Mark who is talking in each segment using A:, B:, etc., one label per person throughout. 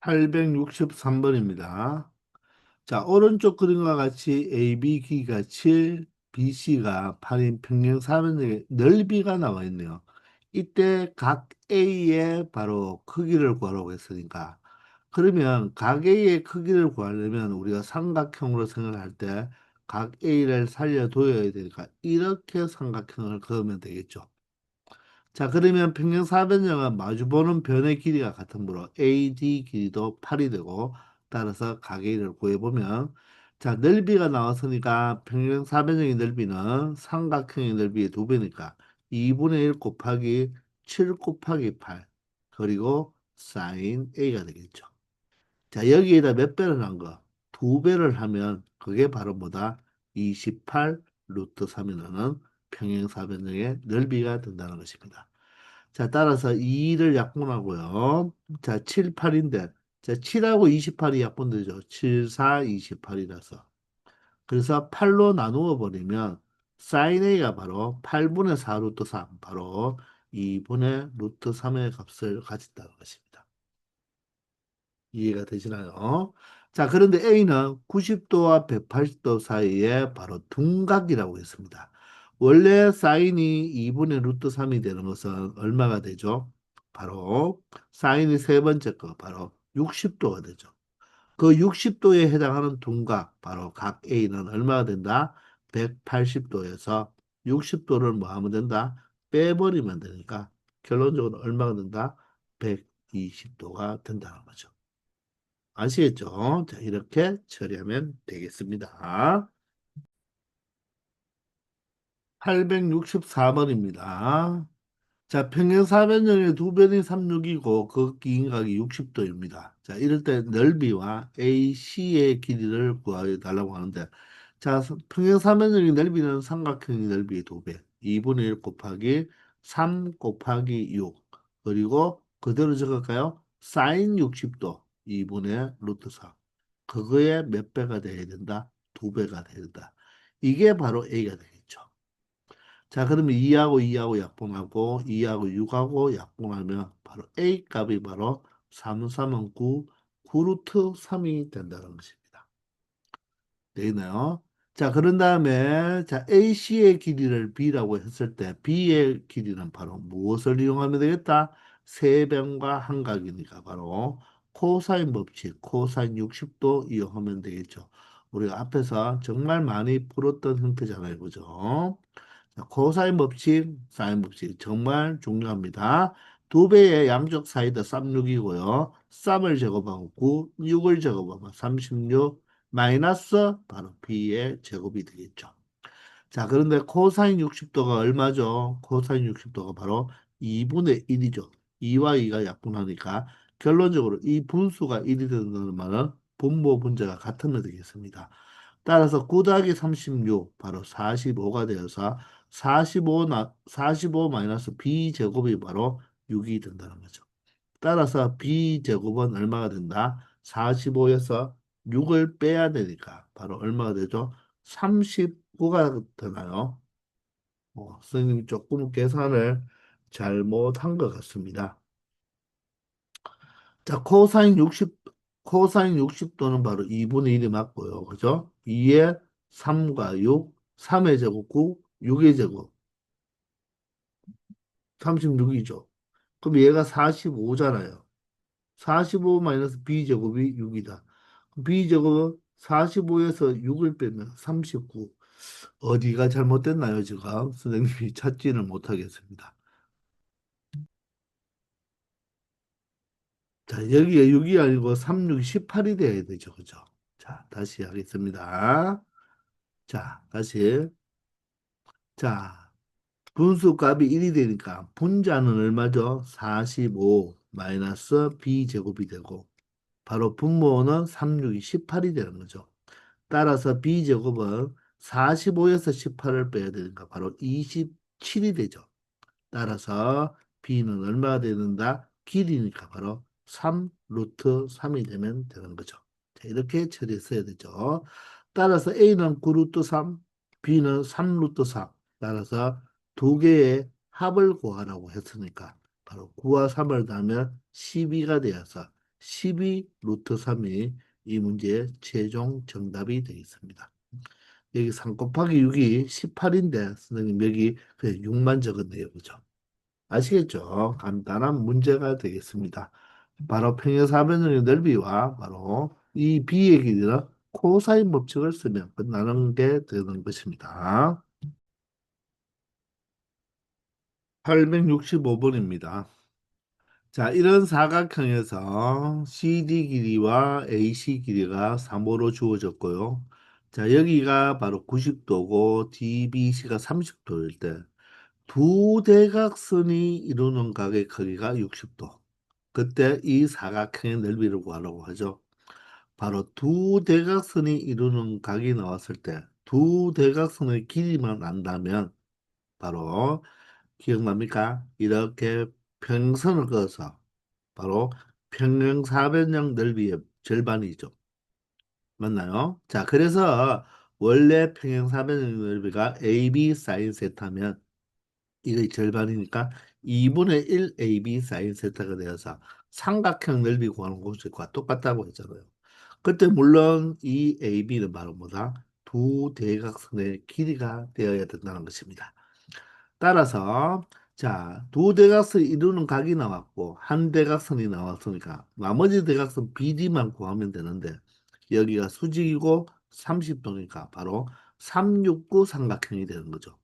A: 863번입니다. 자, 오른쪽 그림과 같이 AB 길이가 7, BC가 8인 평행 사면의 넓이가 나와 있네요. 이때 각 A의 바로 크기를 구하라고 했으니까 그러면 각 A의 크기를 구하려면 우리가 삼각형으로 생각할 때 각 A를 살려둬야 되니까 이렇게 삼각형을 그으면 되겠죠. 자, 그러면 평행사변형은 마주보는 변의 길이가 같으므로 AD 길이도 8이 되고 따라서 가계를 구해보면 자, 넓이가 나왔으니까 평행사변형의 넓이는 삼각형의 넓이의 2배니까 2분의 1 곱하기 7 곱하기 8 그리고 sin A가 되겠죠. 자, 여기에다 몇 배를 한 거? 2배를 하면 그게 바로 뭐다? 28 루트 3이라는 평행사변형의 넓이가 된다는 것입니다. 자, 따라서 2를 약분하고요. 자, 7, 8인데, 자, 7하고 28이 약분되죠. 7, 4, 28이라서. 그래서 8로 나누어 버리면 sin A가 바로 8분의 4 루트 3, 바로 2분의 루트 3의 값을 가진다는 것입니다. 이해가 되시나요? 자, 그런데 A는 90도와 180도 사이에 바로 둔각이라고 했습니다. 원래 사인이 2분의 루트 3이 되는 것은 얼마가 되죠? 바로 사인이 세 번째 거 바로 60도가 되죠. 그 60도에 해당하는 둔각 바로 각 A는 얼마가 된다? 180도에서 60도를 뭐 하면 된다? 빼버리면 되니까 결론적으로 얼마가 된다? 120도가 된다는 거죠. 아시겠죠? 자, 이렇게 처리하면 되겠습니다. 864번입니다. 자, 평행사변형의 두 변이 36이고 그 기인각이 60도입니다. 자, 이럴 때 넓이와 AC의 길이를 구해달라고 하는데 자, 평행사변형의 넓이는 삼각형의 넓이의 2배 2분의 1 곱하기 3 곱하기 6 그리고 그대로 적을까요? 사인 60도 2분의 루트 4 그거에 몇 배가 돼야 된다? 2배가 돼야 된다. 이게 바로 A가 되겠죠. 자, 그러면 2하고 2하고 약분하고 2하고 6하고 약분하면 바로 A 값이 바로 3, 3은 9, 9루트 3이 된다는 것입니다. 되겠나요? 자, 그런 다음에 자, AC의 길이를 B라고 했을 때 B의 길이는 바로 무엇을 이용하면 되겠다? 세변과 한각이니까 바로 코사인 법칙, 코사인 60도 이용하면 되겠죠. 우리가 앞에서 정말 많이 풀었던 형태잖아요. 그죠? 자, 코사인 법칙, 사인 법칙 정말 중요합니다. 두 배의 양쪽 사이드 36이고요. 3을 제곱하고 9, 6을 제곱하면 36 마이너스 바로 b의 제곱이 되겠죠. 자, 그런데 코사인 60도가 얼마죠? 코사인 60도가 바로 2분의 1이죠. 2와 2가 약분하니까 결론적으로 이 분수가 1이 된다는 말은 분모 분자가 같으면 되겠습니다. 따라서 9 더하기 36 바로 45가 되어서 45 마이너스 b제곱이 바로 6이 된다는 거죠. 따라서 b제곱은 얼마가 된다? 45에서 6을 빼야 되니까 바로 얼마가 되죠? 39가 되나요? 선생님이 조금 계산을 잘못한 것 같습니다. 자, 코사인 60도는 바로 2분의 1이 맞고요. 그죠? 2에 3과 6, 3의 제곱 9, 6의 제곱 36이죠. 그럼 얘가 45잖아요. 45 마이너스 b제곱이 6이다. b제곱은 45에서 6을 빼면 39. 어디가 잘못됐나요, 지금? 선생님이 찾지는 못하겠습니다. 자, 여기에 6이 아니고 3, 6, 18이 돼야 되죠. 그죠? 자, 다시 하겠습니다. 자, 다시. 자, 분수값이 1이 되니까 분자는 얼마죠? 45 마이너스 b제곱이 되고 바로 분모는 3, 6이 18이 되는 거죠. 따라서 b제곱은 45에서 18을 빼야 되니까 바로 27이 되죠. 따라서 b는 얼마가 되는다? 길이니까 바로 3 루트 3이 되면 되는 거죠. 자, 이렇게 처리했어야 되죠. 따라서 a는 9 루트 3, b는 3 루트 4. 따라서 두 개의 합을 구하라고 했으니까 바로 9와 3을 더하면 12가 되어서 12 루트 3이 이 문제의 최종 정답이 되겠습니다. 여기 3 곱하기 6이 18인데 선생님 여기 그냥 6만 적었네요. 그죠? 아시겠죠? 간단한 문제가 되겠습니다. 바로 평행사변형의 넓이와 바로 이 b의 길이는 코사인 법칙을 쓰면 끝나는 게 되는 것입니다. 865번입니다. 자, 이런 사각형에서 CD 길이와 AC 길이가 3호로 주어졌고요. 자, 여기가 바로 90도고 DBC가 30도일 때 두 대각선이 이루는 각의 크기가 60도. 그때 이 사각형의 넓이를 구하라고 하죠. 바로 두 대각선이 이루는 각이 나왔을 때 두 대각선의 길이만 안다면 바로 기억납니까? 이렇게 평선을 그어서 바로 평행사변형 넓이의 절반이죠. 맞나요? 자, 그래서 원래 평행사변형 넓이가 AB 사인 세타면 이게 절반이니까 2분의 1 AB 사인 세타가 되어서 삼각형 넓이 구하는 공식과 똑같다고 했잖아요. 그때 물론 이 AB는 바로 뭐다? 두 대각선의 길이가 되어야 된다는 것입니다. 따라서 자, 두 대각선이 이루는 각이 나왔고 한 대각선이 나왔으니까 나머지 대각선 BD만 구하면 되는데 여기가 수직이고 30도니까 바로 369 삼각형이 되는 거죠.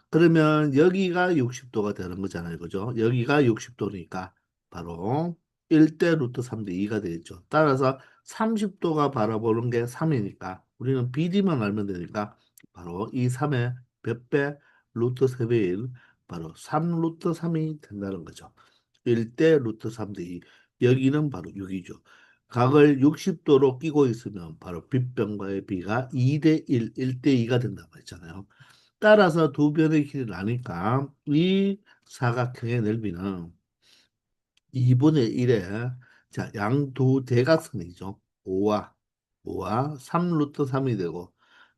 A: 그러면 여기가 60도가 되는 거잖아요. 그죠? 여기가 60도니까 바로 1대 루트 3대 2가 되겠죠. 따라서 30도가 바라보는 게 3이니까 우리는 BD만 알면 되니까 바로 이 3의 몇 배? 루트 3배인 바로 3 루트 3이 된다는 거죠. 1대 루트 3대 2. 여기는 바로 6이죠. 각을 60도로 끼고 있으면 바로 빗변과의 비가 2대 1, 1대 2가 된다고 했잖아요. 따라서 두 변의 길이 나니까 이 사각형의 넓이는 2분의 1에 자, 양두 대각선이죠. 5와 3 루트 3이 되고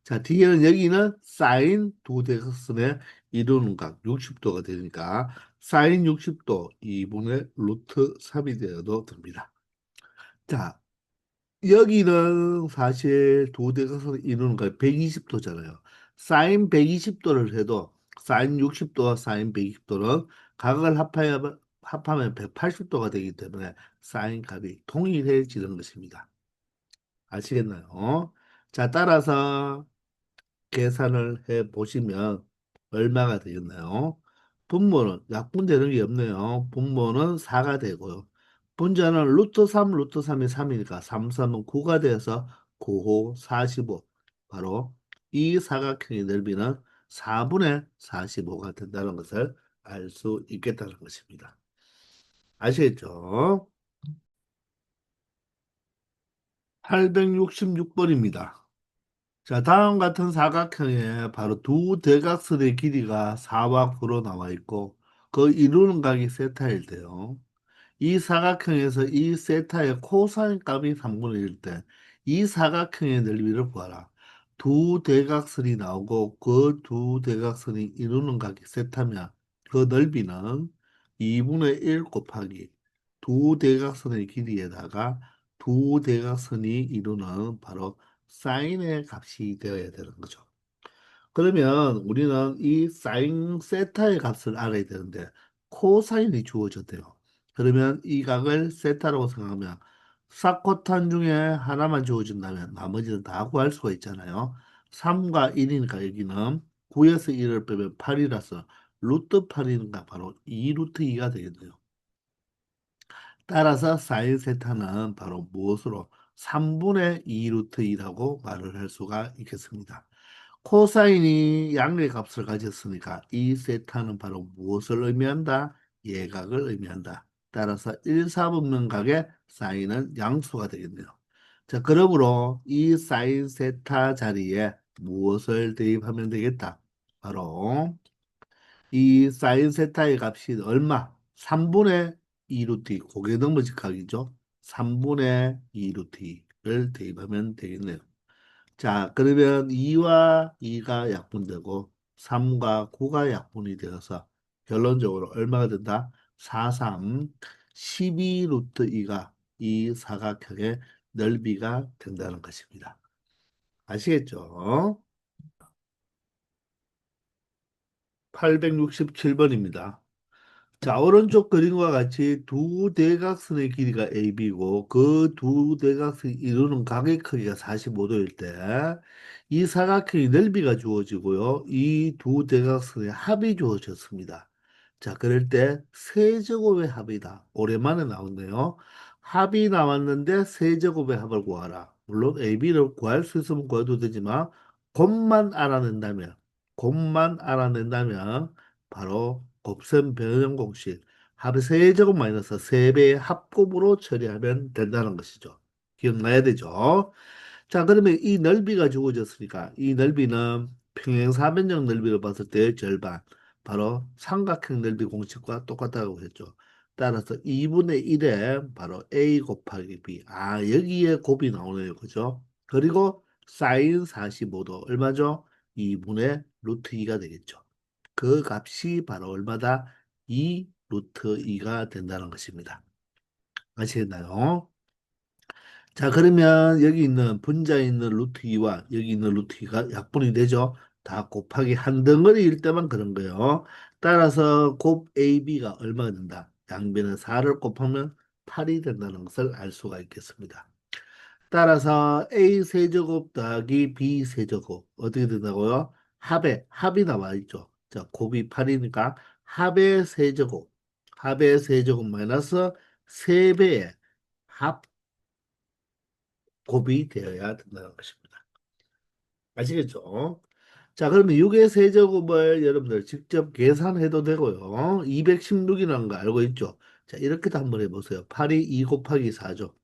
A: 자, 뒤에는 여기는 사인 두 대각선의 이루는 각 60도가 되니까 사인 60도 2분의 루트 3이 되어도 됩니다. 자, 여기는 사실 두 대각선을 이루는 거 120도잖아요. 사인 120도를 해도 사인 60도와 사인 120도는 각을 합하면 180도가 되기 때문에 사인 값이 동일해지는 것입니다. 아시겠나요? 자, 따라서 계산을 해 보시면 얼마가 되겠나요? 분모는 약분되는 게 없네요. 분모는 4가 되고요. 분자는 루트 3, 루트 3이 3이니까 3, 3은 9가 되어서 9호 45. 바로 이 사각형의 넓이는 4분의 45가 된다는 것을 알 수 있겠다는 것입니다. 아시겠죠? 866번입니다. 자, 다음 같은 사각형에 바로 두 대각선의 길이가 4와 9로 나와 있고 그 이루는 각이 세타일 때요. 이 사각형에서 이 세타의 코사인 값이 3분의 1일 때 이 사각형의 넓이를 구하라. 두 대각선이 나오고 그 두 대각선이 이루는 각이 세타면 그 넓이는 2분의 1 곱하기 두 대각선의 길이에다가 두 대각선이 이루는 바로 사인의 값이 되어야 되는 거죠. 그러면 우리는 이 사인 세타의 값을 알아야 되는데 코사인이 주어졌대요. 그러면 이 각을 세타라고 생각하면 사코탄 중에 하나만 주어진다면 나머지는 다 구할 수가 있잖아요. 3과 1이니까 여기는 9에서 1을 빼면 8이라서 루트 8이니까 바로 2 루트 2가 되겠네요. 따라서 사인 세타는 바로 무엇으로 3분의 2 루트 2라고 말을 할 수가 있겠습니다. 코사인이 양의 값을 가졌으니까 이 세타는 바로 무엇을 의미한다? 예각을 의미한다. 따라서 1, 4분면 각의 사인은 양수가 되겠네요. 자, 그러므로 이 사인 세타 자리에 무엇을 대입하면 되겠다? 바로 이 사인 세타의 값이 얼마? 3분의 2 루트 2, 고개 넘어질 각이죠. 3분의 2 루트 2를 대입하면 되겠네요. 자, 그러면 2와 2가 약분되고 3과 9가 약분이 되어서 결론적으로 얼마가 된다? 4, 3, 12 루트 2가 이 사각형의 넓이가 된다는 것입니다. 아시겠죠? 867번입니다. 자, 오른쪽 그림과 같이 두 대각선의 길이가 AB고 그 두 대각선이 이루는 각의 크기가 45도일 때 이 사각형의 넓이가 주어지고요. 이 두 대각선의 합이 주어졌습니다. 자, 그럴 때 세제곱의 합이다. 오랜만에 나왔네요. 합이 나왔는데 세제곱의 합을 구하라. 물론 AB를 구할 수 있으면 구해도 되지만 곱만 알아낸다면 바로 곱셈 변형 공식 합의 세제곱 마이너스 세배의 합곱으로 처리하면 된다는 것이죠. 기억나야 되죠. 자, 그러면 이 넓이가 주어졌으니까 이 넓이는 평행사변형 넓이를 봤을 때 절반, 바로 삼각형 넓이 공식과 똑같다고 했죠. 따라서 2분의 1에 바로 a 곱하기 b. 아, 여기에 곱이 나오네요. 그죠? 그리고 사인 45도 얼마죠? 2분의 루트 2가 되겠죠. 그 값이 바로 얼마다? 2 루트 2가 된다는 것입니다. 아시겠나요? 자, 그러면 여기 있는 분자에 있는 루트 2와 여기 있는 루트 2가 약분이 되죠. 다 곱하기 한 덩어리일 때만 그런 거예요. 따라서 곱 AB가 얼마가 된다? 양변에 4를 곱하면 8이 된다는 것을 알 수가 있겠습니다. 따라서 A 세제곱 더하기 B 세제곱 어떻게 된다고요? 합이 나와 있죠. 자, 곱이 8이니까 합의 세제곱 마이너스 3배의 합곱이 되어야 된다는 것입니다. 아시겠죠? 자, 그러면 6의 세제곱을 여러분들 직접 계산해도 되고요. 216이라는 거 알고 있죠? 자, 이렇게도 한번 해보세요. 8이 2 곱하기 4죠.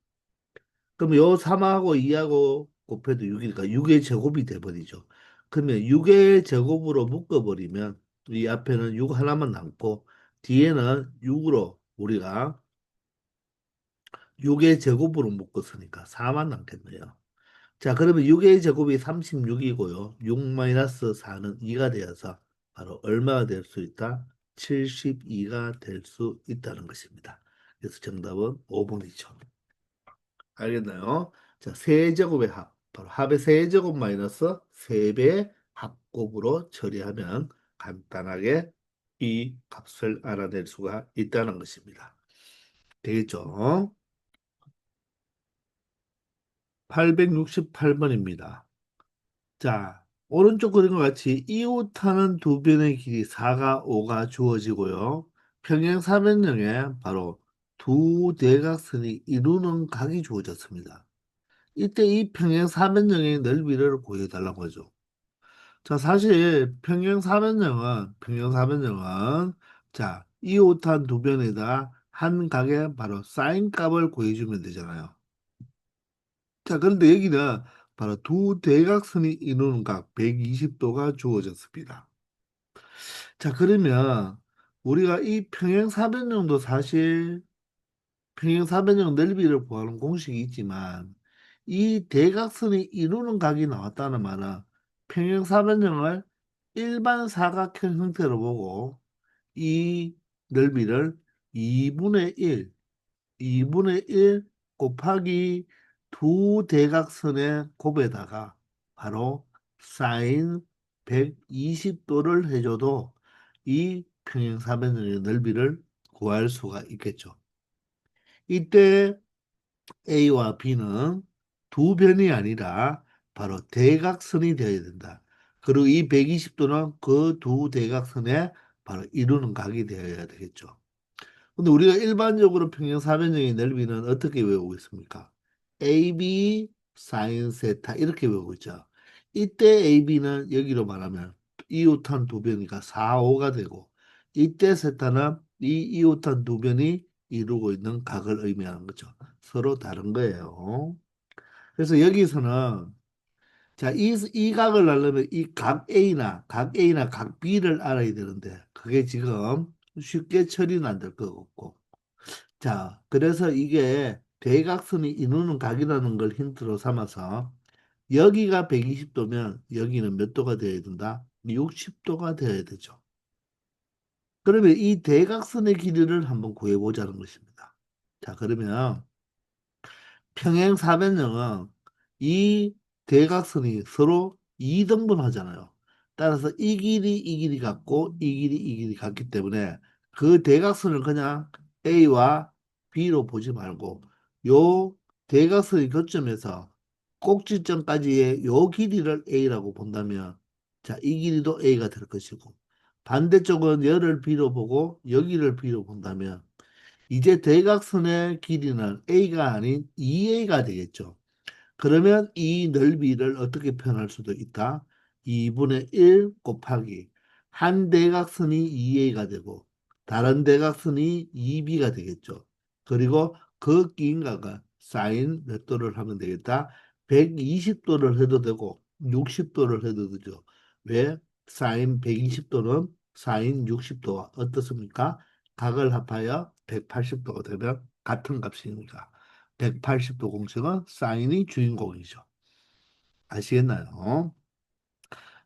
A: 그럼 요 3하고 2하고 곱해도 6이니까 6의 제곱이 돼버리죠. 그러면 6의 제곱으로 묶어버리면 이 앞에는 6 하나만 남고 뒤에는 6으로 우리가 6의 제곱으로 묶었으니까 4만 남겠네요. 자, 그러면 6의 제곱이 36이고요. 6 마이너스 4는 2가 되어서 바로 얼마가 될 수 있다? 72가 될 수 있다는 것입니다. 그래서 정답은 5번이죠. 알겠나요? 자, 세제곱의 합. 바로 합의 세제곱 마이너스 3배의 합곱으로 처리하면 간단하게 이 값을 알아낼 수가 있다는 것입니다. 되겠죠? 868번입니다. 자, 오른쪽 그림과 같이 이웃하는 두 변의 길이 4가 5가 주어지고요. 평행사변형에 바로 두 대각선이 이루는 각이 주어졌습니다. 이때 이 평행사변형의 넓이를 구해달라고 하죠. 자, 사실 평행사변형은 자, 이웃한 두 변에다 한 각의 바로 사인 값을 구해주면 되잖아요. 자, 그런데 여기는 바로 두 대각선이 이루는 각 120도가 주어졌습니다. 자, 그러면 우리가 이 평행사변형도 사실 평행사변형 넓이를 구하는 공식이 있지만 이 대각선이 이루는 각이 나왔다는 말은 평행사변형을 일반 사각형 형태로 보고 이 넓이를 2분의 1 2분의 1 곱하기 두 대각선의 곱에다가 바로 사인 120도를 해줘도 이 평행사변형의 넓이를 구할 수가 있겠죠. 이때 A와 B는 두 변이 아니라 바로 대각선이 되어야 된다. 그리고 이 120도는 그 두 대각선에 바로 이루는 각이 되어야 되겠죠. 근데 우리가 일반적으로 평행사변형의 넓이는 어떻게 외우고 있습니까? AB 사인 세타 이렇게 외우고 있죠. 이때 AB는 여기로 말하면 이웃한 두 변이니까 4, 5가 되고 이때 세타는 이 이웃한 두 변이 이루고 있는 각을 의미하는 거죠. 서로 다른 거예요. 그래서 여기서는 자, 이 각을 알려면 이 각 A나 각 B를 알아야 되는데 그게 지금 쉽게 처리는 안 될 것 같고 자, 그래서 이게 대각선이 이루는 각이라는 걸 힌트로 삼아서 여기가 120도면 여기는 몇 도가 되어야 된다? 60도가 되어야 되죠. 그러면 이 대각선의 길이를 한번 구해보자는 것입니다. 자, 그러면 평행 사변형은 이 대각선이 서로 이등분하잖아요. 따라서 이 길이 같고 이 길이 같기 때문에 그 대각선을 그냥 A와 B로 보지 말고 요 대각선의 교점에서 꼭지점까지의 요 길이를 A라고 본다면 자, 이 길이도 A가 될 것이고 반대쪽은 열을 B로 보고 여기를 B로 본다면 이제 대각선의 길이는 A가 아닌 2A가 되겠죠. 그러면 이 넓이를 어떻게 표현할 수도 있다. 2분의 1 곱하기 한 대각선이 2A가 되고 다른 대각선이 2B가 되겠죠. 그리고 그 기인각을 사인 몇 도를 하면 되겠다. 120도를 해도 되고 60도를 해도 되죠. 왜? 사인 120도는 사인 60도와 어떻습니까? 각을 합하여 180도가 되면 같은 값이니까 180도 공식은 사인이 주인공이죠. 아시겠나요?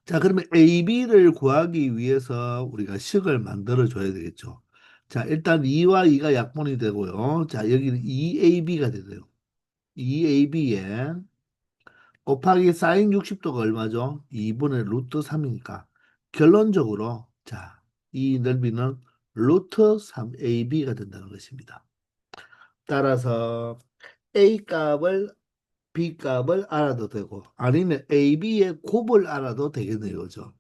A: 자, 그러면 AB를 구하기 위해서 우리가 식을 만들어 줘야 되겠죠. 자, 일단 2와 2가 약분이 되고요. 자, 여기는 2AB가 되고요. 2AB에 곱하기 사인 60도가 얼마죠? 2분의 루트 3이니까 결론적으로 자, 이 넓이는 루트 3AB가 된다는 것입니다. 따라서 A 값을 B 값을 알아도 되고 아니면 A, B의 곱을 알아도 되겠네요. 그죠?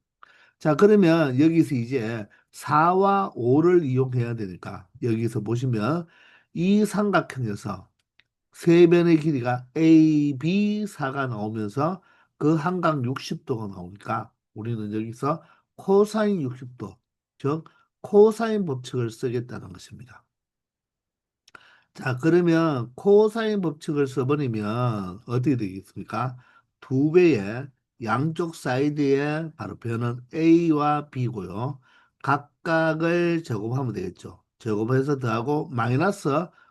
A: 자, 그러면 여기서 이제 4와 5를 이용해야 되니까 여기서 보시면 이 삼각형에서 세 변의 길이가 A, B, 4가 나오면서 그 한각 60도가 나오니까 우리는 여기서 코사인 60도, 즉 코사인 법칙을 쓰겠다는 것입니다. 자, 그러면 코사인 법칙을 써버리면 어떻게 되겠습니까? 두 배의 양쪽 사이드에 바로 변은 A와 B고요. 각각을 제곱하면 되겠죠. 제곱해서 더하고 마이너스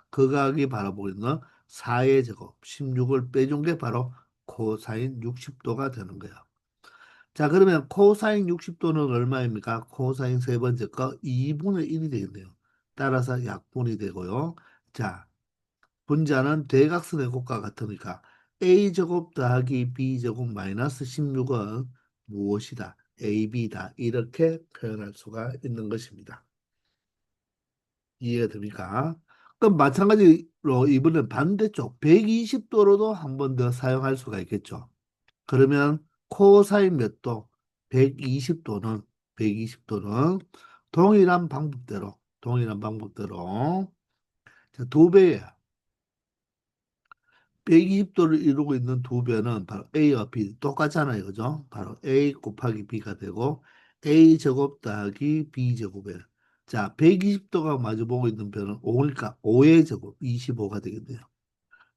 A: 그 각이 바로 보이는 4의 제곱, 16을 빼준 게 바로 코사인 60도가 되는 거예요. 자, 그러면 코사인 60도는 얼마입니까? 코사인 세 번째 거 2분의 1이 되겠네요. 따라서 약분이 되고요. 자, 분자는 대각선의 곱과 같으니까 a제곱 더하기 b제곱 마이너스 16은 무엇이다? ab다. 이렇게 표현할 수가 있는 것입니다. 이해가 됩니까? 그럼 마찬가지로 이번엔 반대쪽 120도로도 한 번 더 사용할 수가 있겠죠. 그러면 코사인 몇 도? 120도는 120도는 동일한 방법대로 자, 두 배예요. 120도를 이루고 있는 두 변은 바로 A와 B 똑같잖아요. 그죠? 바로 A 곱하기 B가 되고 A 제곱 더하기 B 제곱에 자, 120도가 마주보고 있는 변은 5니까 5의 제곱 25가 되겠네요.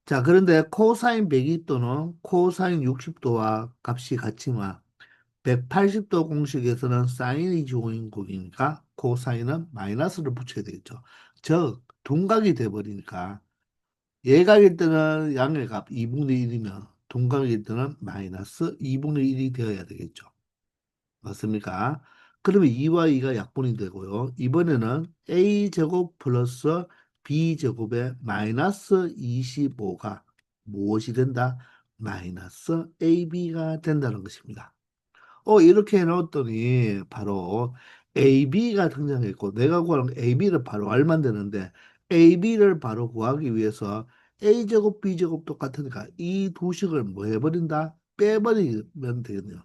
A: 자, 그런데 코사인 120도는 코사인 60도와 값이 같지만 180도 공식에서는 사인이 주인공이니까 코사인은 마이너스를 붙여야 되겠죠. 즉, 둔각이 돼버리니까 예각일 때는 양의 값 2분의 1이면 동각일 때는 마이너스 2분의 1이 되어야 되겠죠. 맞습니까? 그러면 2와 2가 약분이 되고요. 이번에는 a제곱 플러스 b제곱에 마이너스 25가 무엇이 된다? 마이너스 ab가 된다는 것입니다. 이렇게 해놓았더니 바로 AB가 등장했고 내가 구하는 AB를 바로 알면 되는데 AB를 바로 구하기 위해서 A제곱 B제곱 똑같으니까 이 두 식을 뭐 해버린다? 빼버리면 되겠네요.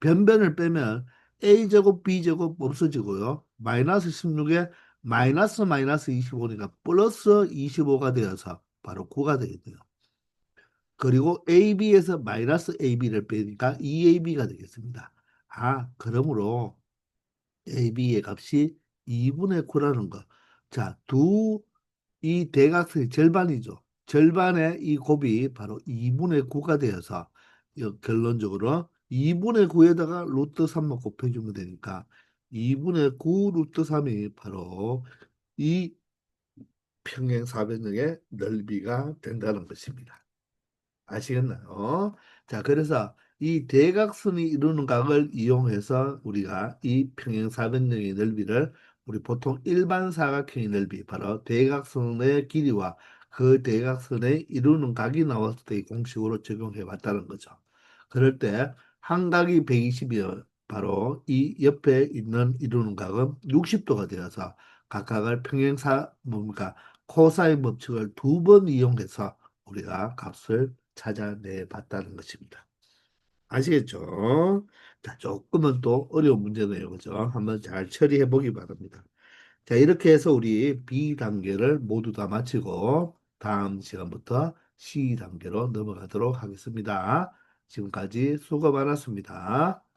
A: 변변을 빼면 A제곱 B제곱 없어지고요. 마이너스 16에 마이너스 마이너스 25니까 플러스 25가 되어서 바로 9가 되겠네요. 그리고 AB에서 마이너스 AB를 빼니까 2AB가 되겠습니다. 그러므로 AB의 값이 2분의 9라는 거. 자, 이 대각선의 절반이죠. 절반의 이 곱이 바로 2분의 9가 되어서 결론적으로 2분의 9에다가 루트 3만 곱해주면 되니까 2분의 9 루트 3이 바로 이 평행사변형의 넓이가 된다는 것입니다. 아시겠나요? 자, 그래서 이 대각선이 이루는 각을 이용해서 우리가 이 평행사변형의 넓이를 우리 보통 일반 사각형의 넓이, 바로 대각선의 길이와 그 대각선에 이루는 각이 나왔을 때 이 공식으로 적용해 봤다는 거죠. 그럴 때 한 각이 120이요. 바로 이 옆에 있는 이루는 각은 60도가 되어서 각각을 평행사 뭡니까? 코사인 법칙을 두 번 이용해서 우리가 값을 찾아내 봤다는 것입니다. 아시겠죠? 자, 조금은 또 어려운 문제네요. 그죠? 한번 잘 처리해 보기 바랍니다. 자, 이렇게 해서 우리 B 단계를 모두 다 마치고 다음 시간부터 C 단계로 넘어가도록 하겠습니다. 지금까지 수고 많았습니다.